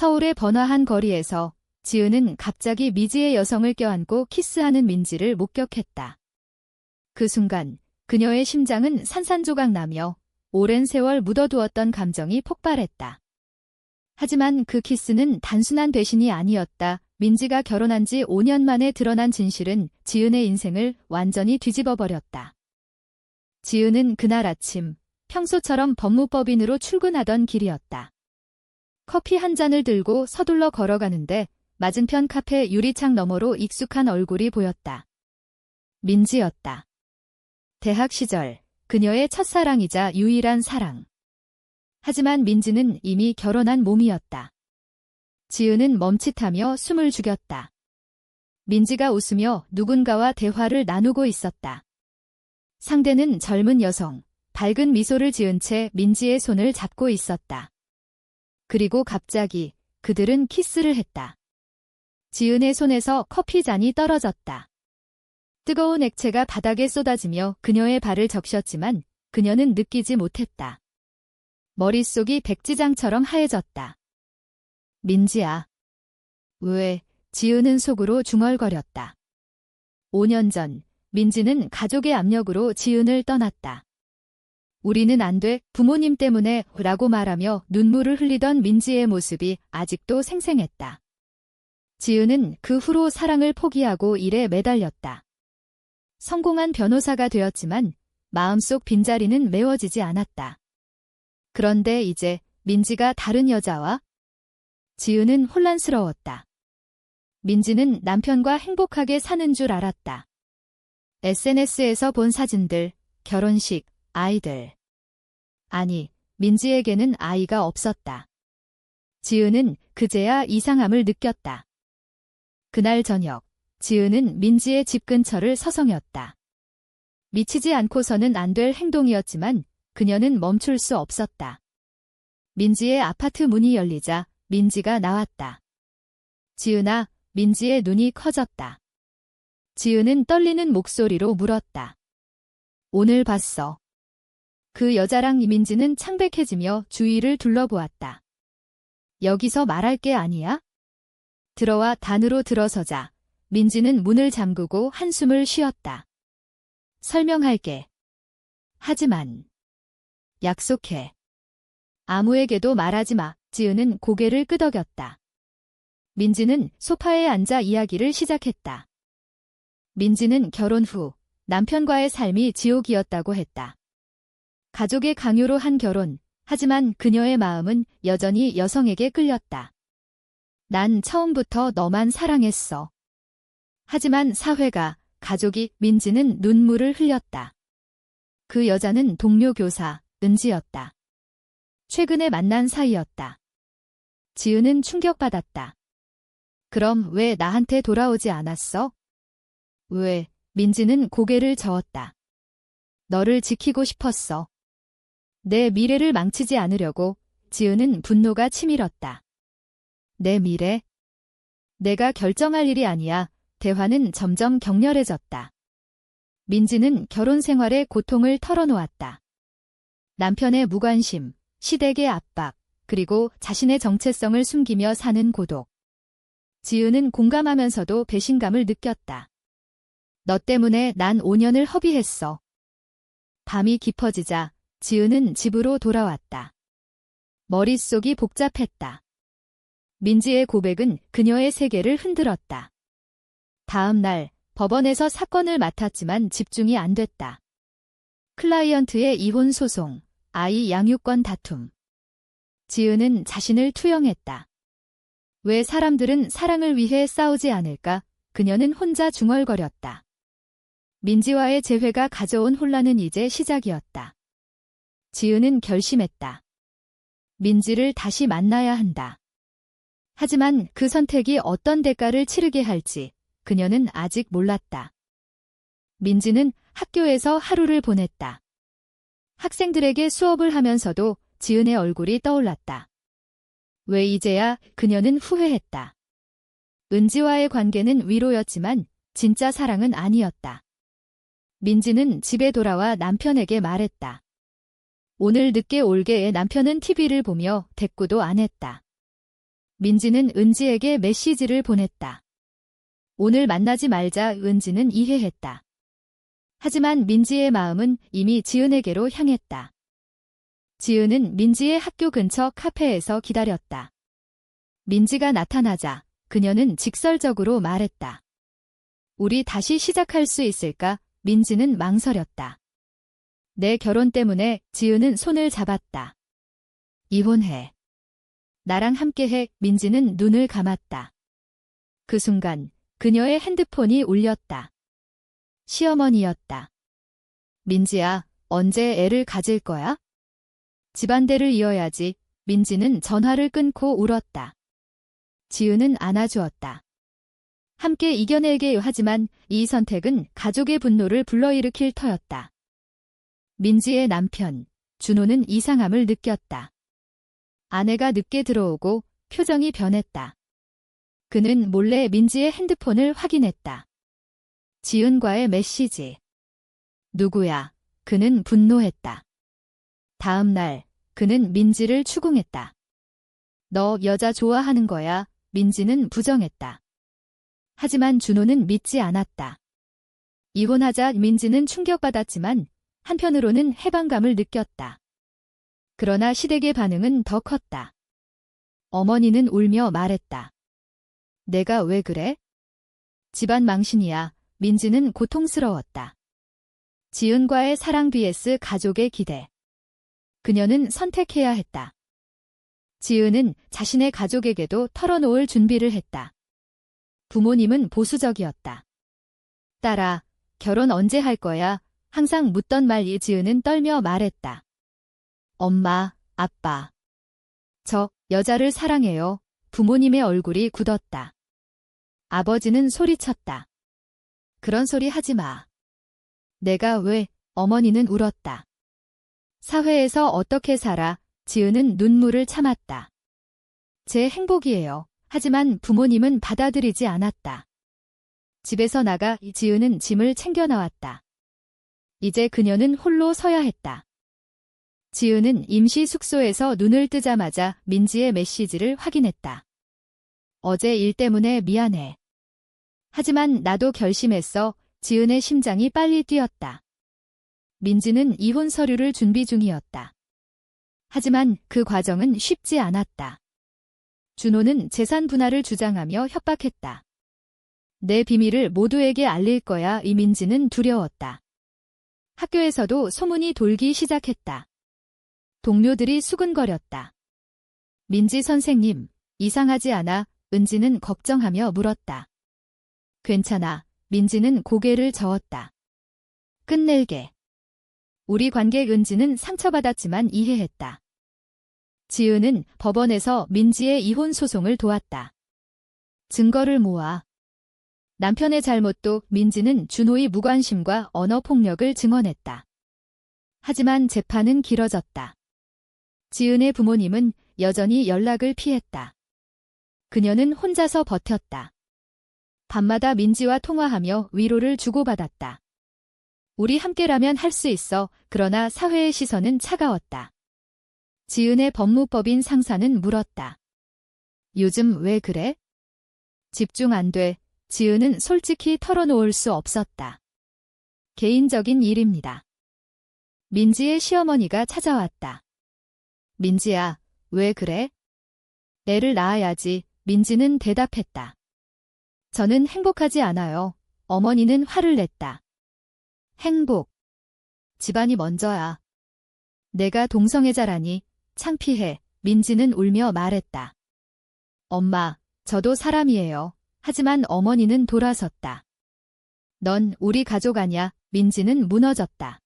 서울의 번화한 거리에서 지은은 갑자기 미지의 여성을 껴안고 키스하는 민지를 목격했다. 그 순간 그녀의 심장은 산산조각나며 오랜 세월 묻어두었던 감정이 폭발했다. 하지만 그 키스는 단순한 배신이 아니었다. 민지가 결혼한 지 5년 만에 드러난 진실은 지은의 인생을 완전히 뒤집어버렸다. 지은은 그날 아침 평소처럼 법무법인으로 출근하던 길이었다. 커피 한 잔을 들고 서둘러 걸어가는데 맞은편 카페 유리창 너머로 익숙한 얼굴이 보였다. 민지였다. 대학 시절 그녀의 첫사랑이자 유일한 사랑. 하지만 민지는 이미 결혼한 몸이었다. 지은은 멈칫하며 숨을 죽였다. 민지가 웃으며 누군가와 대화를 나누고 있었다. 상대는 젊은 여성, 밝은 미소를 지은 채 민지의 손을 잡고 있었다. 그리고 갑자기 그들은 키스를 했다. 지은의 손에서 커피 잔이 떨어졌다. 뜨거운 액체가 바닥에 쏟아지며 그녀의 발을 적셨지만 그녀는 느끼지 못했다. 머릿속이 백지장처럼 하얘졌다. 민지야. 왜? 지은은 속으로 중얼거렸다. 5년 전 민지는 가족의 압력으로 지은을 떠났다. 우리는 안 돼, 부모님 때문에 라고 말하며 눈물을 흘리던 민지의 모습이 아직도 생생했다. 지은은 그 후로 사랑을 포기하고 일에 매달렸다. 성공한 변호사가 되었지만 마음속 빈자리는 메워지지 않았다. 그런데 이제 민지가 다른 여자와? 지은은 혼란스러웠다. 민지는 남편과 행복하게 사는 줄 알았다. SNS에서 본 사진들, 결혼식, 아이들. 아니, 민지에게는 아이가 없었다. 지은은 그제야 이상함을 느꼈다. 그날 저녁, 지은은 민지의 집 근처를 서성였다. 미치지 않고서는 안 될 행동이었지만 그녀는 멈출 수 없었다. 민지의 아파트 문이 열리자 민지가 나왔다. 지은아, 민지의 눈이 커졌다. 지은은 떨리는 목소리로 물었다. 오늘 봤어. 그 여자랑 민지는 창백해지며 주위를 둘러보았다. 여기서 말할 게 아니야? 들어와. 단으로 들어서자 민지는 문을 잠그고 한숨을 쉬었다. 설명할게. 하지만 약속해. 아무에게도 말하지 마. 지은은 고개를 끄덕였다. 민지는 소파에 앉아 이야기를 시작했다. 민지는 결혼 후 남편과의 삶이 지옥이었다고 했다. 가족의 강요로 한 결혼, 하지만 그녀의 마음은 여전히 여성에게 끌렸다. 난 처음부터 너만 사랑했어. 하지만 사회가, 가족이, 민지는 눈물을 흘렸다. 그 여자는 동료 교사, 은지였다. 최근에 만난 사이였다. 지은은 충격받았다. 그럼 왜 나한테 돌아오지 않았어? 왜? 민지는 고개를 저었다. 너를 지키고 싶었어. 내 미래를 망치지 않으려고. 지은은 분노가 치밀었다. 내 미래? 내가 결정할 일이 아니야. 대화는 점점 격렬해졌다. 민지는 결혼 생활의 고통을 털어놓았다. 남편의 무관심, 시댁의 압박, 그리고 자신의 정체성을 숨기며 사는 고독. 지은은 공감하면서도 배신감을 느꼈다. 너 때문에 난 5년을 허비했어. 밤이 깊어지자 지은은 집으로 돌아왔다. 머릿속이 복잡했다. 민지의 고백은 그녀의 세계를 흔들었다. 다음 날 법원에서 사건을 맡았지만 집중이 안 됐다. 클라이언트의 이혼 소송, 아이 양육권 다툼. 지은은 자신을 투영했다. 왜 사람들은 사랑을 위해 싸우지 않을까? 그녀는 혼자 중얼거렸다. 민지와의 재회가 가져온 혼란은 이제 시작이었다. 지은은 결심했다. 민지를 다시 만나야 한다. 하지만 그 선택이 어떤 대가를 치르게 할지 그녀는 아직 몰랐다. 민지는 학교에서 하루를 보냈다. 학생들에게 수업을 하면서도 지은의 얼굴이 떠올랐다. 왜 이제야? 그녀는 후회했다. 은지와의 관계는 위로였지만 진짜 사랑은 아니었다. 민지는 집에 돌아와 남편에게 말했다. 오늘 늦게 올게. 남편은 TV를 보며 대꾸도 안 했다. 민지는 은지에게 메시지를 보냈다. 오늘 만나지 말자. 은지는 이해했다. 하지만 민지의 마음은 이미 지은에게로 향했다. 지은은 민지의 학교 근처 카페에서 기다렸다. 민지가 나타나자 그녀는 직설적으로 말했다. 우리 다시 시작할 수 있을까? 민지는 망설였다. 내 결혼 때문에. 지은은 손을 잡았다. 이혼해. 나랑 함께해. 민지는 눈을 감았다. 그 순간 그녀의 핸드폰이 울렸다. 시어머니였다. 민지야, 언제 애를 가질 거야? 집안대를 이어야지. 민지는 전화를 끊고 울었다. 지은은 안아주었다. 함께 이겨내게요. 하지만 이 선택은 가족의 분노를 불러일으킬 터였다. 민지의 남편, 준호는 이상함을 느꼈다. 아내가 늦게 들어오고 표정이 변했다. 그는 몰래 민지의 핸드폰을 확인했다. 지은과의 메시지. 누구야? 그는 분노했다. 다음 날, 그는 민지를 추궁했다. 너 여자 좋아하는 거야? 민지는 부정했다. 하지만 준호는 믿지 않았다. 이혼하자. 민지는 충격받았지만 한편으로는 해방감을 느꼈다. 그러나 시댁의 반응은 더 컸다. 어머니는 울며 말했다. 내가 왜 그래? 집안 망신이야. 민지는 고통스러웠다. 지은과의 사랑 vs 가족의 기대. 그녀는 선택해야 했다. 지은은 자신의 가족에게도 털어놓을 준비를 했다. 부모님은 보수적이었다. 딸아, 결혼 언제 할 거야? 항상 묻던 말. 지은은 떨며 말했다. 엄마, 아빠. 저 여자를 사랑해요. 부모님의 얼굴이 굳었다. 아버지는 소리쳤다. 그런 소리 하지 마. 내가 왜? 어머니는 울었다. 사회에서 어떻게 살아? 지은은 눈물을 참았다. 제 행복이에요. 하지만 부모님은 받아들이지 않았다. 집에서 나가. 지은은 짐을 챙겨 나왔다. 이제 그녀는 홀로 서야 했다. 지은은 임시 숙소에서 눈을 뜨자마자 민지의 메시지를 확인했다. 어제 일 때문에 미안해. 하지만 나도 결심했어. 지은의 심장이 빨리 뛰었다. 민지는 이혼 서류를 준비 중이었다. 하지만 그 과정은 쉽지 않았다. 준호는 재산 분할을 주장하며 협박했다. 내 비밀을 모두에게 알릴 거야. 민지는 두려웠다. 학교에서도 소문이 돌기 시작했다. 동료들이 수근거렸다. 민지 선생님, 이상하지 않아? 은지는 걱정하며 물었다. 괜찮아. 민지는 고개를 저었다. 끝낼게. 우리 관계. 은지는 상처받았지만 이해했다. 지은은 법원에서 민지의 이혼 소송을 도왔다. 증거를 모아. 남편의 잘못도. 민지는 준호의 무관심과 언어폭력을 증언했다. 하지만 재판은 길어졌다. 지은의 부모님은 여전히 연락을 피했다. 그녀는 혼자서 버텼다. 밤마다 민지와 통화하며 위로를 주고받았다. 우리 함께라면 할 수 있어. 그러나 사회의 시선은 차가웠다. 지은의 법무법인 상사는 물었다. 요즘 왜 그래? 집중 안 돼. 지은은 솔직히 털어놓을 수 없었다. 개인적인 일입니다. 민지의 시어머니가 찾아왔다. 민지야, 왜 그래? 애를 낳아야지. 민지는 대답했다. 저는 행복하지 않아요. 어머니는 화를 냈다. 행복. 집안이 먼저야. 내가 동성애자라니. 창피해. 민지는 울며 말했다. 엄마, 저도 사람이에요. 하지만 어머니는 돌아섰다. 넌 우리 가족 아냐. 민지는 무너졌다.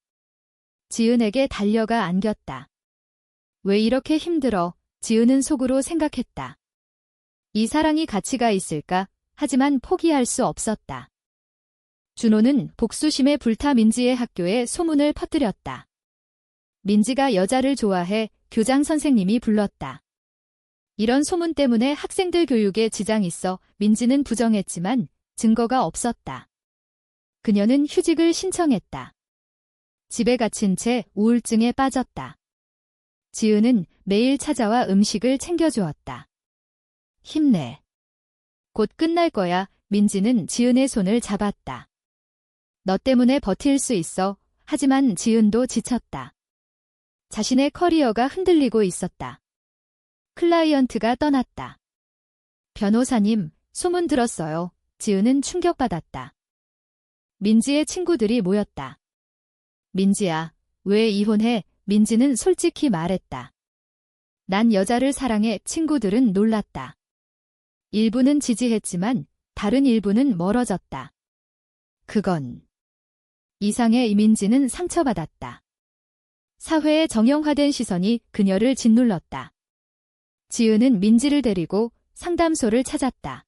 지은에게 달려가 안겼다. 왜 이렇게 힘들어? 지은은 속으로 생각했다. 이 사랑이 가치가 있을까? 하지만 포기할 수 없었다. 준호는 복수심에 불타 민지의 학교에 소문을 퍼뜨렸다. 민지가 여자를 좋아해. 교장 선생님이 불렀다. 이런 소문 때문에 학생들 교육에 지장이 있어. 민지는 부정했지만 증거가 없었다. 그녀는 휴직을 신청했다. 집에 갇힌 채 우울증에 빠졌다. 지은은 매일 찾아와 음식을 챙겨주었다. 힘내. 곧 끝날 거야. 민지는 지은의 손을 잡았다. 너 때문에 버틸 수 있어. 하지만 지은도 지쳤다. 자신의 커리어가 흔들리고 있었다. 클라이언트가 떠났다. 변호사님, 소문 들었어요. 지은은 충격받았다. 민지의 친구들이 모였다. 민지야, 왜 이혼해? 민지는 솔직히 말했다. 난 여자를 사랑해. 친구들은 놀랐다. 일부는 지지했지만 다른 일부는 멀어졌다. 그건 이상해. 민지는 상처받았다. 사회의 정형화된 시선이 그녀를 짓눌렀다. 지은은 민지를 데리고 상담소를 찾았다.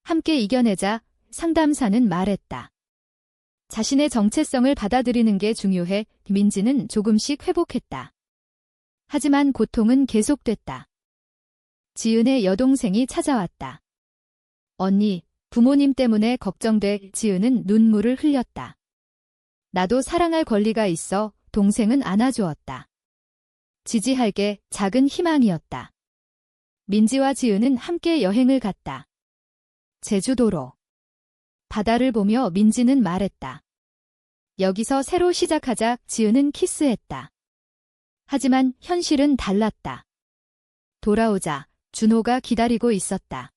함께 이겨내자. 상담사는 말했다. 자신의 정체성을 받아들이는 게 중요해. 민지는 조금씩 회복했다. 하지만 고통은 계속됐다. 지은의 여동생이 찾아왔다. 언니, 부모님 때문에 걱정돼. 지은은 눈물을 흘렸다. 나도 사랑할 권리가 있어. 동생은 안아주었다. 지지할게. 작은 희망이었다. 민지와 지은은 함께 여행을 갔다. 제주도로. 바다를 보며 민지는 말했다. 여기서 새로 시작하자. 지은은 키스했다. 하지만 현실은 달랐다. 돌아오자. 준호가 기다리고 있었다.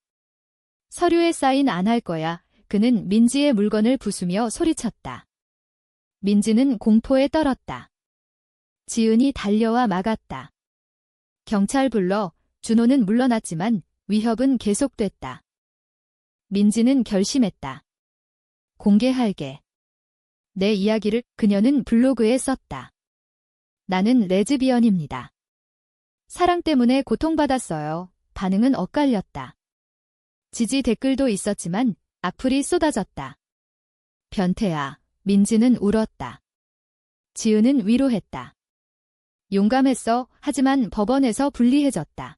서류에 사인 안 할 거야. 그는 민지의 물건을 부수며 소리쳤다. 민지는 공포에 떨었다. 지은이 달려와 막았다. 경찰 불러. 준호는 물러났지만 위협은 계속됐다. 민지는 결심했다. 공개할게. 내 이야기를. 그녀는 블로그에 썼다. 나는 레즈비언입니다. 사랑 때문에 고통받았어요. 반응은 엇갈렸다. 지지 댓글도 있었지만 악플이 쏟아졌다. 변태야. 민지는 울었다. 지은은 위로했다. 용감했어. 하지만 법원에서 불리해졌다.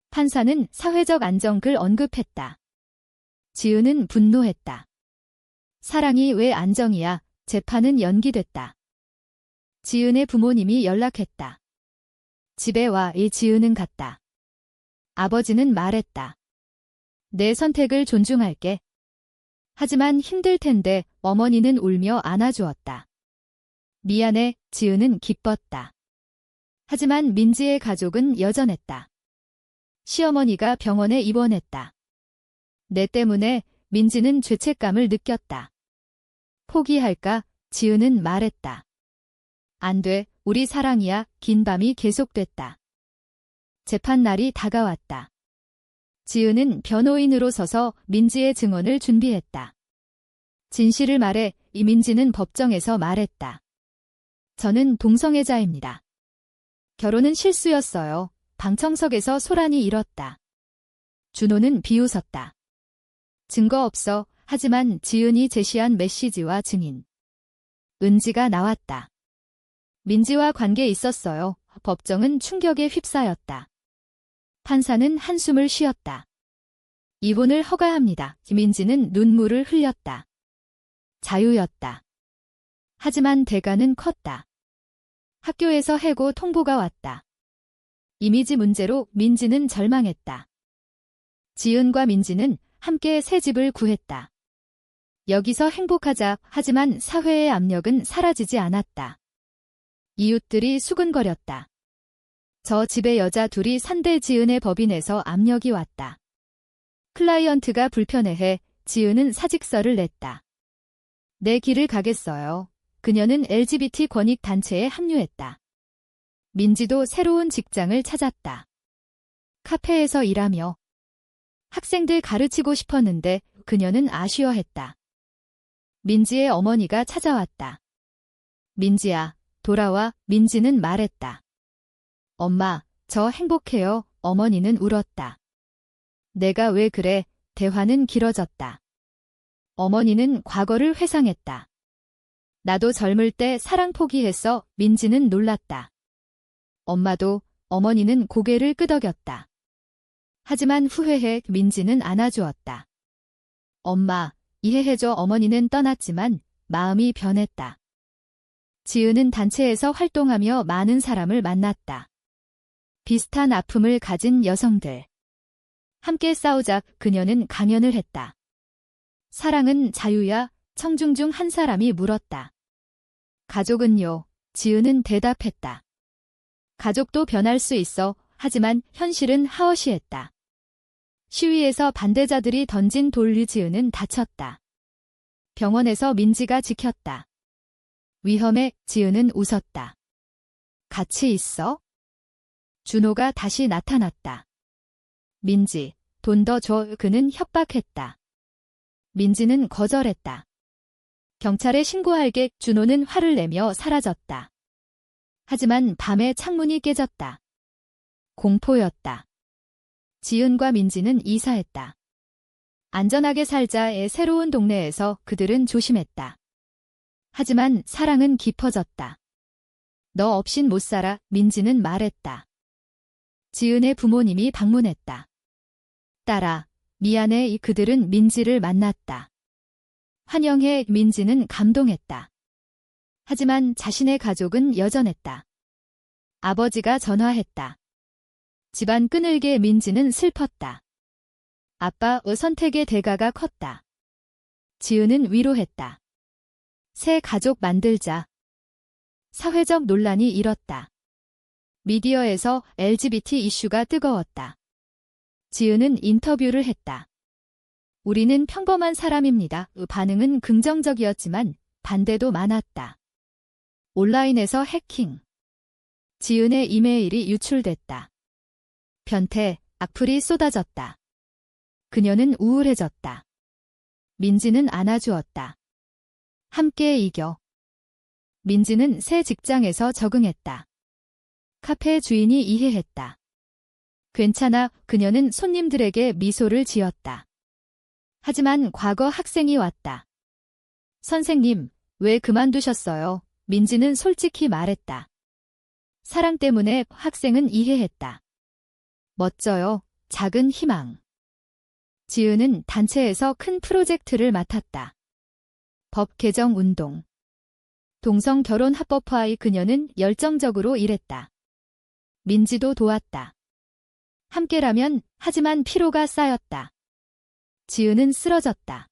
판사는 사회적 안정을 언급했다. 지은은 분노했다. 사랑이 왜 안정이야? 재판은 연기됐다. 지은의 부모님이 연락했다. 집에 와. 지은은 갔다. 아버지는 말했다. 내 선택을 존중할게. 하지만 힘들 텐데. 어머니는 울며 안아주었다. 미안해. 지은은 기뻤다. 하지만 민지의 가족은 여전했다. 시어머니가 병원에 입원했다. 내 때문에. 민지는 죄책감을 느꼈다. 포기할까? 지은은 말했다. 안 돼. 우리 사랑이야. 긴 밤이 계속됐다. 재판날이 다가왔다. 지은은 변호인으로 서서 민지의 증언을 준비했다. 진실을 말해. 이민지는 법정에서 말했다. 저는 동성애자입니다. 결혼은 실수였어요. 방청석에서 소란이 일었다. 준호는 비웃었다. 증거 없어. 하지만 지은이 제시한 메시지와 증인. 은지가 나왔다. 민지와 관계 있었어요. 법정은 충격에 휩싸였다. 판사는 한숨을 쉬었다. 이혼을 허가합니다. 민지는 눈물을 흘렸다. 자유였다. 하지만 대가는 컸다. 학교에서 해고 통보가 왔다. 이미지 문제로 민지는 절망했다. 지은과 민지는 함께 새 집을 구했다. 여기서 행복하자. 하지만 사회의 압력은 사라지지 않았다. 이웃들이 수근거렸다. 저 집에 여자 둘이 산대. 지은의 법인에서 압력이 왔다. 클라이언트가 불편해해. 지은은 사직서를 냈다. 내 길을 가겠어요. 그녀는 LGBT 권익 단체에 합류했다. 민지도 새로운 직장을 찾았다. 카페에서 일하며 학생들 가르치고 싶었는데 그녀는 아쉬워했다. 민지의 어머니가 찾아왔다. 민지야, 돌아와. 민지는 말했다. 엄마, 저 행복해요. 어머니는 울었다. 내가 왜 그래? 대화는 길어졌다. 어머니는 과거를 회상했다. 나도 젊을 때 사랑 포기했어. 민지는 놀랐다. 엄마도. 어머니는 고개를 끄덕였다. 하지만 후회해. 민지는 안아주었다. 엄마, 이해해줘. 어머니는 떠났지만 마음이 변했다. 지은은 단체에서 활동하며 많은 사람을 만났다. 비슷한 아픔을 가진 여성들. 함께 싸우자 그녀는 강연을 했다. 사랑은 자유야? 청중 중 한 사람이 물었다. 가족은요? 지은은 대답했다. 가족도 변할 수 있어. 하지만 현실은 하어시했다. 시위에서 반대자들이 던진 돌 지은은 다쳤다. 병원에서 민지가 지켰다. 위험해. 지은은 웃었다. 같이 있어? 준호가 다시 나타났다. 민지, 돈 더 줘. 그는 협박했다. 민지는 거절했다. 경찰에 신고할게. 준호는 화를 내며 사라졌다. 하지만 밤에 창문이 깨졌다. 공포였다. 지은과 민지는 이사했다. 안전하게 살자의 새로운 동네에서 그들은 조심했다. 하지만 사랑은 깊어졌다. 너 없인 못 살아. 민지는 말했다. 지은의 부모님이 방문했다. 딸아, 미안해. 그들은 민지를 만났다. 환영해. 민지는 감동했다. 하지만 자신의 가족은 여전했다. 아버지가 전화했다. 집안 끈을게. 민지는 슬펐다. 아빠의 선택의 대가가 컸다. 지은은 위로했다. 새 가족 만들자. 사회적 논란이 일었다. 미디어에서 LGBT 이슈가 뜨거웠다. 지은은 인터뷰를 했다. 우리는 평범한 사람입니다. 반응은 긍정적이었지만 반대도 많았다. 온라인에서 해킹. 지은의 이메일이 유출됐다. 변태, 악플이 쏟아졌다. 그녀는 우울해졌다. 민지는 안아주었다. 함께 이겨. 민지는 새 직장에서 적응했다. 카페 주인이 이해했다. 괜찮아. 그녀는 손님들에게 미소를 지었다. 하지만 과거 학생이 왔다. 선생님, 왜 그만두셨어요? 민지는 솔직히 말했다. 사랑 때문에. 학생은 이해했다. 멋져요. 작은 희망. 지은은 단체에서 큰 프로젝트를 맡았다. 법 개정 운동. 동성 결혼 합법화의 그녀는 열정적으로 일했다. 민지도 도왔다. 함께라면. 하지만 피로가 쌓였다. 지은은 쓰러졌다.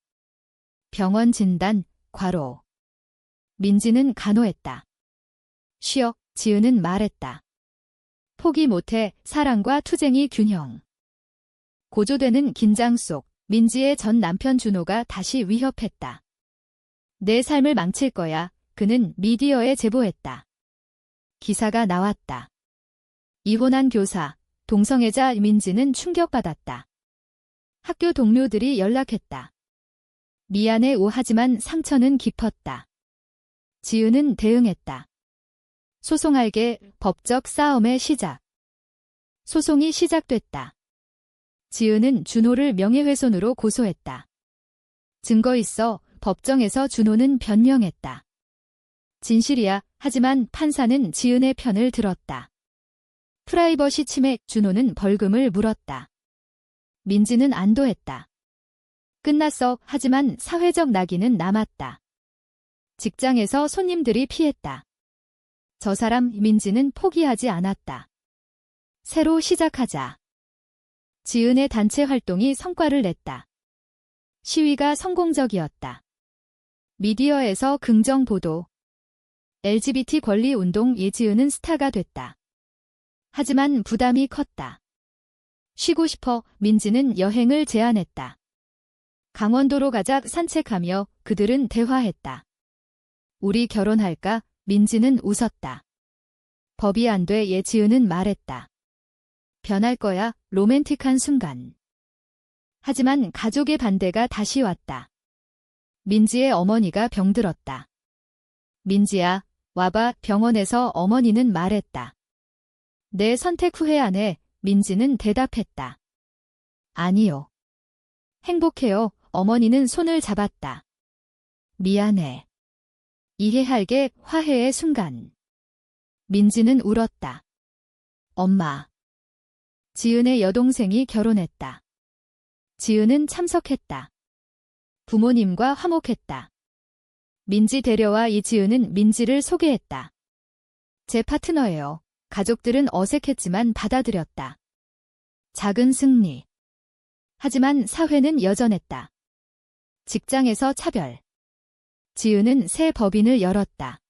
병원 진단, 과로. 민지는 간호했다. 쉬어. 지은은 말했다. 포기 못해. 사랑과 투쟁이 균형. 고조되는 긴장 속 민지의 전 남편 준호가 다시 위협했다. 내 삶을 망칠 거야. 그는 미디어에 제보했다. 기사가 나왔다. 이혼한 교사, 동성애자. 민지는 충격받았다. 학교 동료들이 연락했다. 미안해. 하지만 상처는 깊었다. 지은은 대응했다. 소송할게. 법적 싸움의 시작. 소송이 시작됐다. 지은은 준호를 명예훼손으로 고소했다. 증거 있어. 법정에서 준호는 변명했다. 진실이야. 하지만 판사는 지은의 편을 들었다. 프라이버시 침해. 준호는 벌금을 물었다. 민지는 안도했다. 끝났어. 하지만 사회적 낙인은 남았다. 직장에서 손님들이 피했다. 저 사람. 민지는 포기하지 않았다. 새로 시작하자. 지은의 단체 활동이 성과를 냈다. 시위가 성공적이었다. 미디어에서 긍정 보도. LGBT 권리 운동. 지은은 스타가 됐다. 하지만 부담이 컸다. 쉬고 싶어. 민지는 여행을 제안했다. 강원도로 가자. 산책하며 그들은 대화했다. 우리 결혼할까? 민지는 웃었다. 법이 안 돼. 지은은 말했다. 변할 거야. 로맨틱한 순간. 하지만 가족의 반대가 다시 왔다. 민지의 어머니가 병들었다. 민지야, 와봐. 병원에서 어머니는 말했다. 내 선택 후회 안 해. 민지는 대답했다. 아니요. 행복해요. 어머니는 손을 잡았다. 미안해. 이해할게. 화해의 순간. 민지는 울었다. 엄마. 지은의 여동생이 결혼했다. 지은은 참석했다. 부모님과 화목했다. 민지 데려와. 지은은 민지를 소개했다. 제 파트너예요. 가족들은 어색했지만 받아들였다. 작은 승리. 하지만 사회는 여전했다. 직장에서 차별. 지은은 새 법인을 열었다.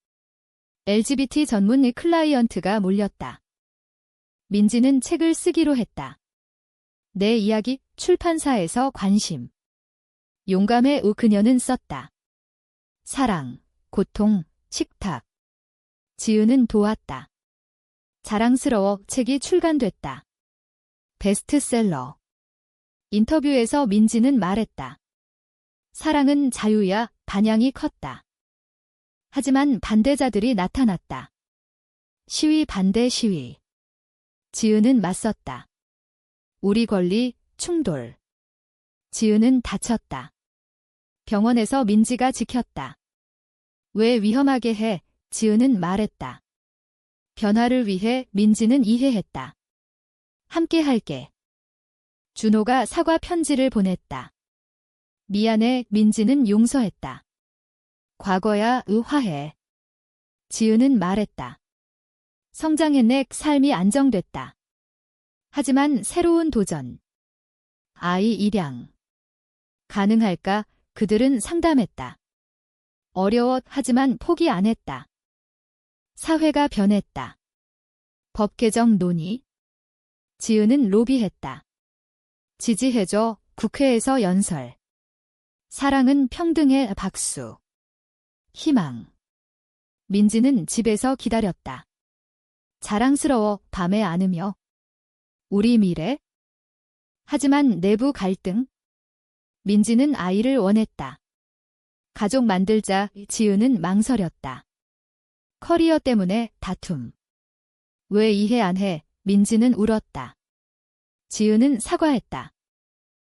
LGBT 전문 클라이언트가 몰렸다. 민지는 책을 쓰기로 했다. 내 이야기, 출판사에서 관심. 용감의 그녀는 썼다. 사랑, 고통, 식탁. 지은은 도왔다. 자랑스러워 책이 출간됐다. 베스트셀러. 인터뷰에서 민지는 말했다. 사랑은 자유야, 반향이 컸다. 하지만 반대자들이 나타났다. 시위 반대 시위. 지은은 맞섰다. 우리 권리, 충돌. 지은은 다쳤다. 병원에서 민지가 지켰다. 왜 위험하게 해? 지은은 말했다. 변화를 위해 민지는 이해했다. 함께 할게. 준호가 사과 편지를 보냈다. 미안해, 민지는 용서했다. 과거야, 화해. 지은은 말했다. 성장했네, 삶이 안정됐다. 하지만 새로운 도전. 아이 입양. 가능할까? 그들은 상담했다. 어려워, 하지만 포기 안 했다. 사회가 변했다. 법 개정 논의. 지은은 로비했다. 지지해줘, 국회에서 연설. 사랑은 평등의 박수. 희망. 민지는 집에서 기다렸다. 자랑스러워, 밤에 안으며. 우리 미래? 하지만 내부 갈등. 민지는 아이를 원했다. 가족 만들자, 지은은 망설였다. 커리어 때문에 다툼. 왜 이해 안 해? 민지는 울었다. 지은은 사과했다.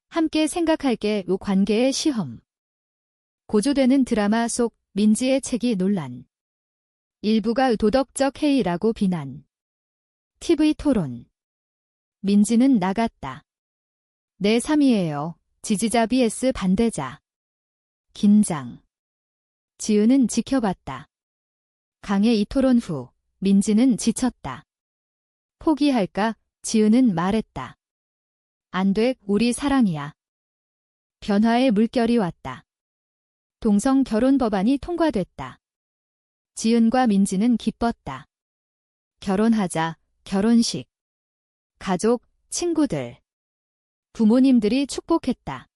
함께 생각할게, 관계의 시험. 고조되는 드라마 속 민지의 책이 논란. 일부가 도덕적 해이라고 비난. TV 토론. 민지는 나갔다. 내 3위예요. 지지자 vs 반대자. 긴장. 지은은 지켜봤다. 강의 이 토론 후 민지는 지쳤다. 포기할까? 지은은 말했다. 안 돼, 우리 사랑이야. 변화의 물결이 왔다. 동성 결혼 법안이 통과됐다. 지은과 민지는 기뻤다. 결혼하자, 결혼식. 가족, 친구들. 부모님들이 축복했다.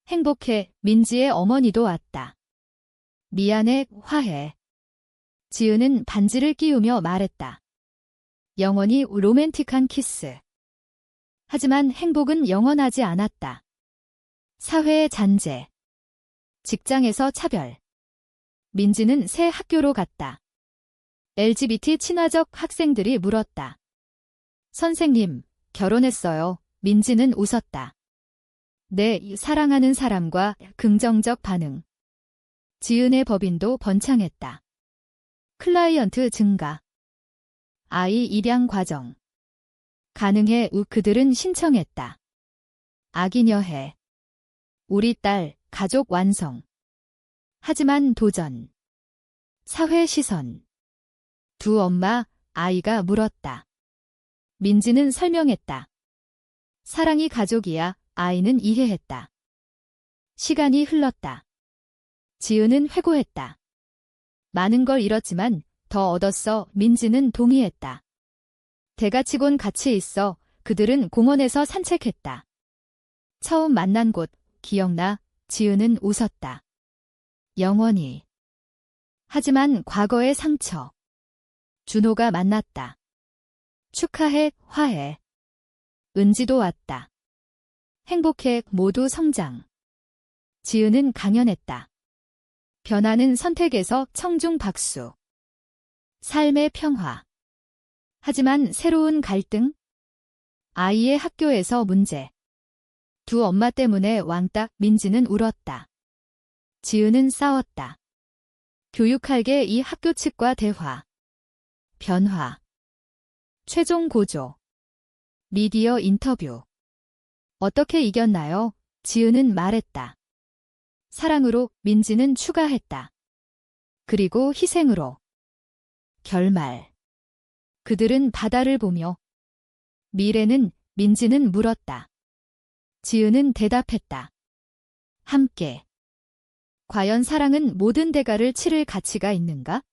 행복해, 민지의 어머니도 왔다. 미안해, 화해. 지은은 반지를 끼우며 말했다. 영원히 로맨틱한 키스. 하지만 행복은 영원하지 않았다. 사회의 잔재. 직장에서 차별. 민지는 새 학교로 갔다. LGBT 친화적 학생들이 물었다. 선생님, 결혼했어요. 민지는 웃었다. 네, 사랑하는 사람과 긍정적 반응. 지은의 법인도 번창했다. 클라이언트 증가. 아이 입양 과정. 가능해, 그들은 신청했다. 아기녀해. 우리 딸, 가족 완성. 하지만 도전. 사회 시선. 두 엄마, 아이가 물었다. 민지는 설명했다. 사랑이 가족이야, 아이는 이해했다. 시간이 흘렀다. 지은은 회고했다. 많은 걸 잃었지만 더 얻었어. 민지는 동의했다. 대가치곤 같이 있어. 그들은 공원에서 산책했다. 처음 만난 곳, 기억나? 지은은 웃었다. 영원히. 하지만 과거의 상처. 준호가 만났다. 축하해, 화해. 은지도 왔다. 행복해, 모두 성장. 지은은 강연했다. 변화는 선택에서 청중 박수. 삶의 평화. 하지만 새로운 갈등? 아이의 학교에서 문제. 두 엄마 때문에 왕따. 민지는 울었다. 지은은 싸웠다. 교육할게. 이 학교 측과 대화. 변화. 최종 고조. 미디어 인터뷰. 어떻게 이겼나요? 지은은 말했다. 사랑으로. 민지는 추가했다. 그리고 희생으로. 결말. 그들은 바다를 보며. 미래는? 민지는 물었다. 지은은 대답했다. 함께. 과연 사랑은 모든 대가를 치를 가치가 있는가?